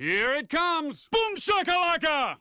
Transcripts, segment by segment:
Here it comes! Boom shakalaka!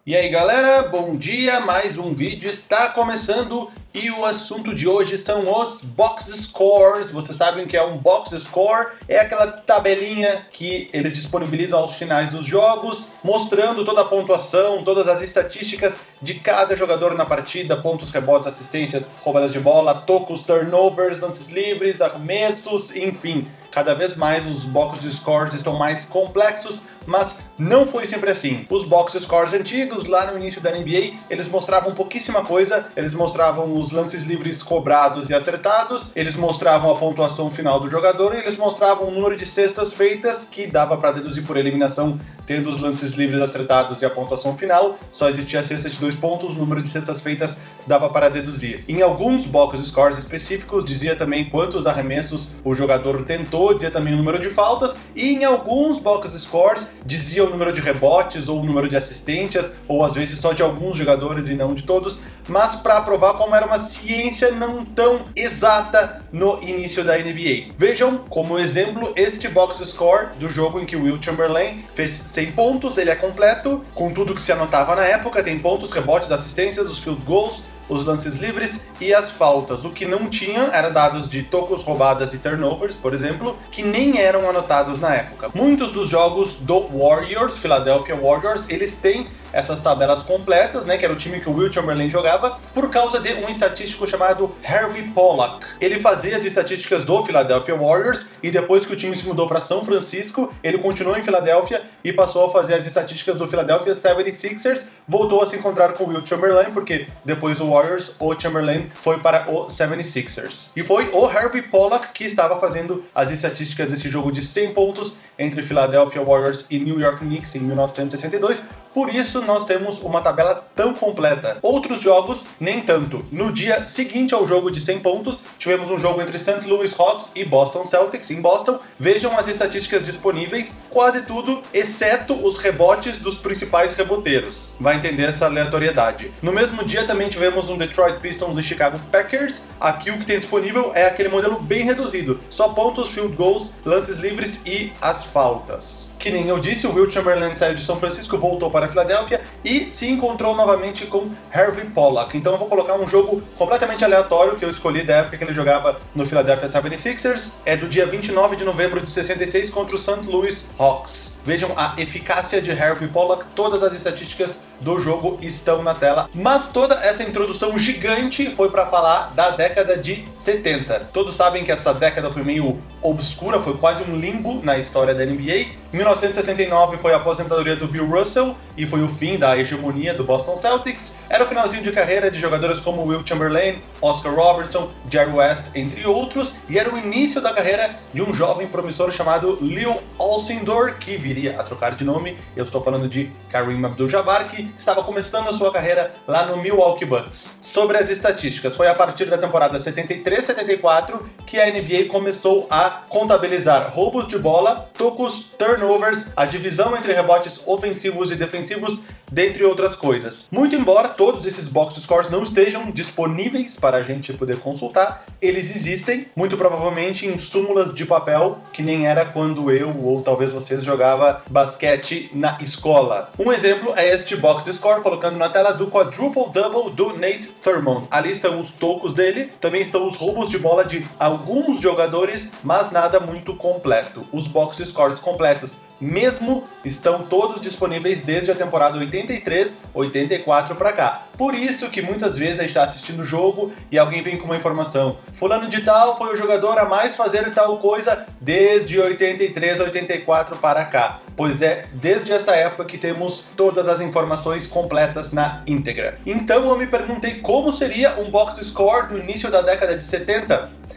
E aí galera, bom dia, mais um vídeo está começando e o assunto de hoje são os Box Scores. Vocês sabem que é um Box Score, é aquela tabelinha que eles disponibilizam aos finais dos jogos, mostrando toda a pontuação, todas as estatísticas de cada jogador na partida, pontos, rebotes, assistências, roubadas de bola, tocos, turnovers, lances livres, arremessos, enfim. Cada vez mais os box scores estão mais complexos, mas não foi sempre assim. Os box scores antigos, lá no início da NBA, eles mostravam pouquíssima coisa, eles mostravam os lances livres cobrados e acertados, eles mostravam a pontuação final do jogador e eles mostravam o número de cestas feitas, que dava para deduzir por eliminação, tendo os lances livres acertados e a pontuação final. Só existia a cesta de 2 pontos, o número de cestas feitas dava para deduzir. Em alguns box scores específicos, dizia também quantos arremessos o jogador tentou, dizia também o número de faltas, e em alguns box scores dizia o número de rebotes ou o número de assistências, ou às vezes só de alguns jogadores e não de todos, mas para provar como era uma ciência não tão exata no início da NBA. Vejam como exemplo este box score do jogo em que o Wilt Chamberlain fez 100 pontos, ele é completo, com tudo que se anotava na época, tem pontos, rebotes, assistências, os field goals, os lances livres e as faltas. O que não tinha era dados de tocos, roubadas e turnovers, por exemplo, que nem eram anotados na época. Muitos dos jogos do Warriors, Philadelphia Warriors, eles têm essas tabelas completas, né, que era o time que o Wilt Chamberlain jogava, por causa de um estatístico chamado Harvey Pollack. Ele fazia as estatísticas do Philadelphia Warriors e depois que o time se mudou para São Francisco, ele continuou em Filadélfia e passou a fazer as estatísticas do Philadelphia 76ers, voltou a se encontrar com o Wilt Chamberlain, porque depois do Warriors, o Chamberlain foi para o 76ers. E foi o Harvey Pollack que estava fazendo as estatísticas desse jogo de 100 pontos entre Philadelphia Warriors e New York Knicks em 1962, por isso nós temos uma tabela tão completa. Outros jogos, nem tanto. No dia seguinte ao jogo de 100 pontos, tivemos um jogo entre St. Louis Hawks e Boston Celtics, em Boston. Vejam as estatísticas disponíveis, quase tudo, exceto os rebotes dos principais reboteiros. Vai entender essa aleatoriedade. No mesmo dia também tivemos um Detroit Pistons e Chicago Packers. Aqui o que tem disponível é aquele modelo bem reduzido, só pontos, field goals, lances livres e as faltas. Que nem eu disse, o Wilt Chamberlain saiu de São Francisco, voltou para Filadélfia e se encontrou novamente com Harvey Pollack. Então eu vou colocar um jogo completamente aleatório que eu escolhi da época que ele jogava no Philadelphia 76ers. É do dia 29 de novembro de 66 contra o St. Louis Hawks. Vejam a eficácia de Harvey Pollack, todas as estatísticas do jogo estão na tela. Mas toda essa introdução gigante foi para falar da década de 70. Todos sabem que essa década foi meio obscura, foi quase um limbo na história da NBA. Em 1969 foi a aposentadoria do Bill Russell e foi o fim da hegemonia do Boston Celtics. Era o finalzinho de carreira de jogadores como Wilt Chamberlain, Oscar Robertson, Jerry West, entre outros, e era o início da carreira de um jovem promissor chamado Leo Alcindor, que viria a trocar de nome. Eu estou falando de Kareem Abdul-Jabbar, que estava começando a sua carreira lá no Milwaukee Bucks. Sobre as estatísticas, foi a partir da temporada 73-74 que a NBA começou a contabilizar roubos de bola, tocos, turnovers, a divisão entre rebotes ofensivos e defensivos, dentre outras coisas. Muito embora todos esses box scores não estejam disponíveis para a gente poder consultar, eles existem, muito provavelmente em súmulas de papel, que nem era quando eu ou talvez vocês jogava basquete na escola. Um exemplo é este box score, colocando na tela do Quadruple Double do Nate Thurmond. Ali estão os tocos dele, também estão os roubos de bola de alguns jogadores, mas nada muito completo. Os box scores completos mesmo estão todos disponíveis desde a temporada 83-84 para cá. Por isso que muitas vezes a gente está assistindo o jogo e alguém vem com uma informação: fulano de tal foi o jogador a mais fazer tal coisa desde 83-84 para cá. Pois é, desde essa época que temos todas as informações completas na íntegra. Então eu me perguntei como seria um box score do início da década de 70.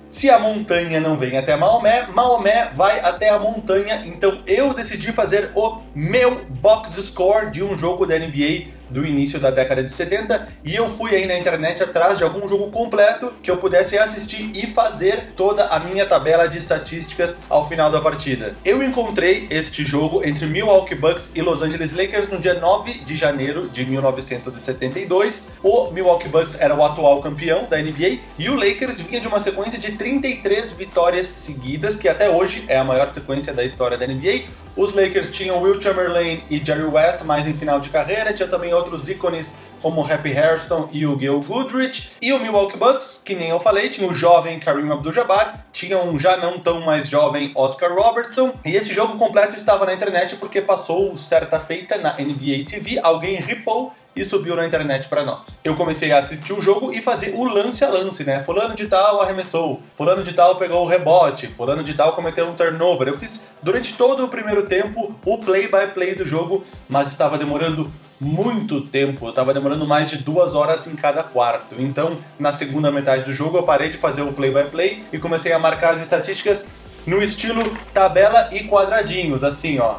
Se a montanha não vem até Maomé, Maomé vai até a montanha. Então eu decidi fazer o meu box score de um jogo da NBA do início da década de 70 e eu fui aí na internet atrás de algum jogo completo que eu pudesse assistir e fazer toda a minha tabela de estatísticas ao final da partida. Eu encontrei este jogo entre Milwaukee Bucks e Los Angeles Lakers no dia 9 de janeiro de 1972. O Milwaukee Bucks era o atual campeão da NBA e o Lakers vinha de uma sequência de 33 vitórias seguidas, que até hoje é a maior sequência da história da NBA. Os Lakers tinham Wilt Chamberlain e Jerry West, mais em final de carreira, tinha também outros ícones como Happy Hairston e o Gil Goodrich. E o Milwaukee Bucks, que nem eu falei, tinha o jovem Kareem Abdul-Jabbar, tinha um já não tão mais jovem Oscar Robertson. E esse jogo completo estava na internet porque passou certa feita na NBA TV, alguém ripou e subiu na internet pra nós. Eu comecei a assistir o jogo e fazer o lance a lance, né? Fulano de tal arremessou, fulano de tal pegou o rebote, fulano de tal cometeu um turnover. Eu fiz durante todo o primeiro tempo o play-by-play do jogo, mas estava demorando muito tempo, estava demorando mais de 2 horas em cada quarto. Então, na segunda metade do jogo, eu parei de fazer o play-by-play e comecei a marcar as estatísticas no estilo tabela e quadradinhos, assim, ó.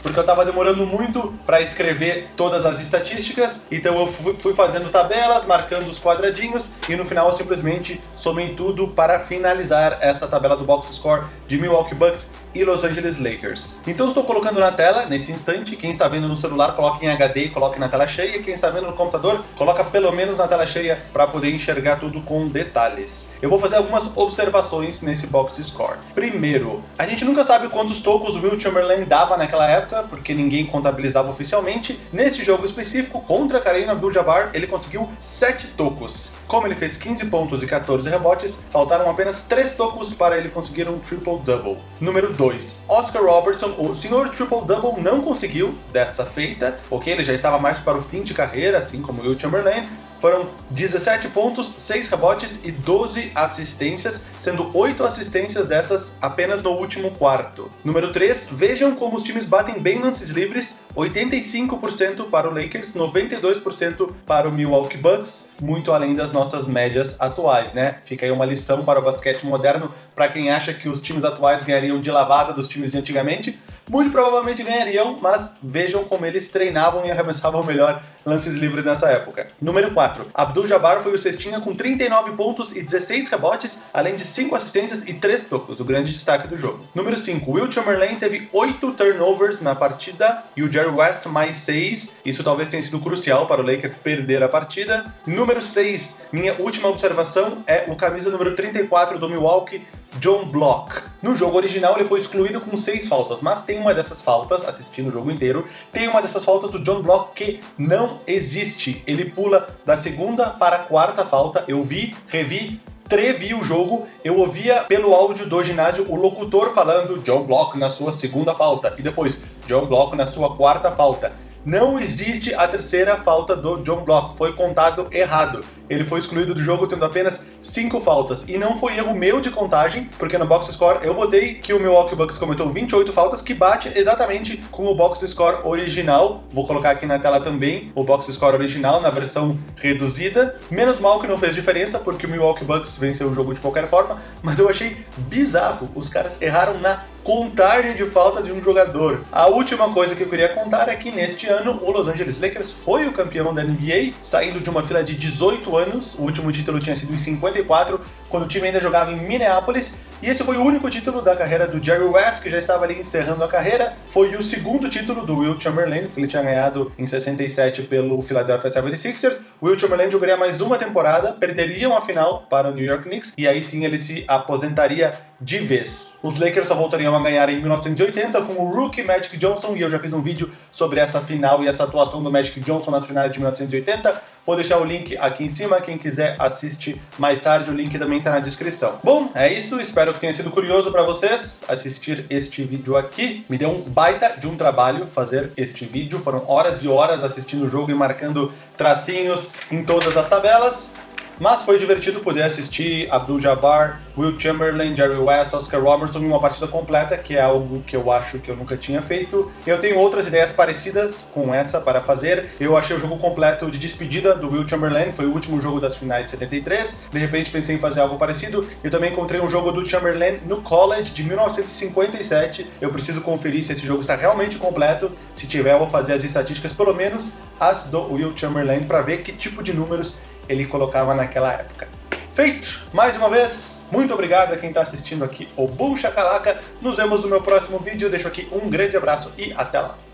Porque eu tava demorando muito para escrever todas as estatísticas, então eu fui fazendo tabelas, marcando os quadradinhos, e no final eu simplesmente somei tudo para finalizar esta tabela do box score de Milwaukee Bucks e Los Angeles Lakers. Então eu estou colocando na tela, nesse instante, quem está vendo no celular coloque em HD e coloque na tela cheia, quem está vendo no computador coloca pelo menos na tela cheia para poder enxergar tudo com detalhes. Eu vou fazer algumas observações nesse box score. Primeiro, a gente nunca sabe quantos tocos o Wilt Chamberlain dava naquela época, porque ninguém contabilizava oficialmente. Nesse jogo específico, contra Kareem Abdul-Jabbar, ele conseguiu 7 tocos. Como ele fez 15 pontos e 14 rebotes, faltaram apenas 3 tocos para ele conseguir um triple-double. Número 2. Oscar Robertson, o senhor triple-double, não conseguiu desta feita, ok? Ele já estava mais para o fim de carreira, assim como o Wilt Chamberlain. Foram 17 pontos, 6 rebotes e 12 assistências, sendo 8 assistências dessas apenas no último quarto. Número 3, vejam como os times batem bem lances livres, 85% para o Lakers, 92% para o Milwaukee Bucks, muito além das nossas médias atuais, né? Fica aí uma lição para o basquete moderno, para quem acha que os times atuais ganhariam de lavada dos times de antigamente. Muito provavelmente ganhariam, mas vejam como eles treinavam e arremessavam melhor lances livres nessa época. Número 4. Abdul-Jabbar foi o cestinha com 39 pontos e 16 rebotes, além de 5 assistências e 3 tocos, o grande destaque do jogo. Número 5. Wilt Chamberlain teve 8 turnovers na partida e o Jerry West mais 6. Isso talvez tenha sido crucial para o Lakers perder a partida. Número 6. Minha última observação é o camisa número 34 do Milwaukee, John Block. No jogo original ele foi excluído com 6 faltas, mas tem uma dessas faltas, assistindo o jogo inteiro, tem uma dessas faltas do John Block que não existe. Ele pula da segunda para a quarta falta, eu vi, revi, trevi o jogo, eu ouvia pelo áudio do ginásio o locutor falando John Block na sua segunda falta, e depois John Block na sua quarta falta. Não existe a terceira falta do John Block, foi contado errado. Ele foi excluído do jogo tendo apenas 5 faltas. E não foi erro meu de contagem, porque no box score eu botei que o Milwaukee Bucks cometeu 28 faltas, que bate exatamente com o box score original. Vou colocar aqui na tela também o box score original na versão reduzida. Menos mal que não fez diferença, porque o Milwaukee Bucks venceu o jogo de qualquer forma, mas eu achei bizarro. Os caras erraram na contagem de falta de um jogador. A última coisa que eu queria contar é que neste ano o Los Angeles Lakers foi o campeão da NBA, saindo de uma fila de 18 anos. O último título tinha sido em 54, quando o time ainda jogava em Minneapolis. E esse foi o único título da carreira do Jerry West, que já estava ali encerrando a carreira. Foi o segundo título do Wilt Chamberlain, que ele tinha ganhado em 67 pelo Philadelphia 76ers. O Wilt Chamberlain jogaria mais uma temporada, perderia uma final para o New York Knicks, e aí sim ele se aposentaria de vez. Os Lakers só voltariam a ganhar em 1980 com o rookie Magic Johnson, e eu já fiz um vídeo sobre essa final e essa atuação do Magic Johnson nas finais de 1980. Vou deixar o link aqui em cima, quem quiser assiste mais tarde, o link também tá na descrição. Bom, é isso, espero que tenha sido curioso para vocês assistir este vídeo aqui. Me deu um baita de um trabalho fazer este vídeo, foram horas e horas assistindo o jogo e marcando tracinhos em todas as tabelas. Mas foi divertido poder assistir Abdul-Jabbar, Wilt Chamberlain, Jerry West, Oscar Robertson em uma partida completa, que é algo que eu acho que eu nunca tinha feito. Eu tenho outras ideias parecidas com essa para fazer. Eu achei o jogo completo de despedida do Wilt Chamberlain, foi o último jogo das finais de 73. De repente pensei em fazer algo parecido. Eu também encontrei um jogo do Chamberlain no college de 1957. Eu preciso conferir se esse jogo está realmente completo. Se tiver, eu vou fazer as estatísticas, pelo menos as do Wilt Chamberlain, para ver que tipo de números ele colocava naquela época. Feito! Mais uma vez, muito obrigado a quem está assistindo aqui o Boom Shakalaka. Nos vemos no meu próximo vídeo. Eu deixo aqui um grande abraço e até lá!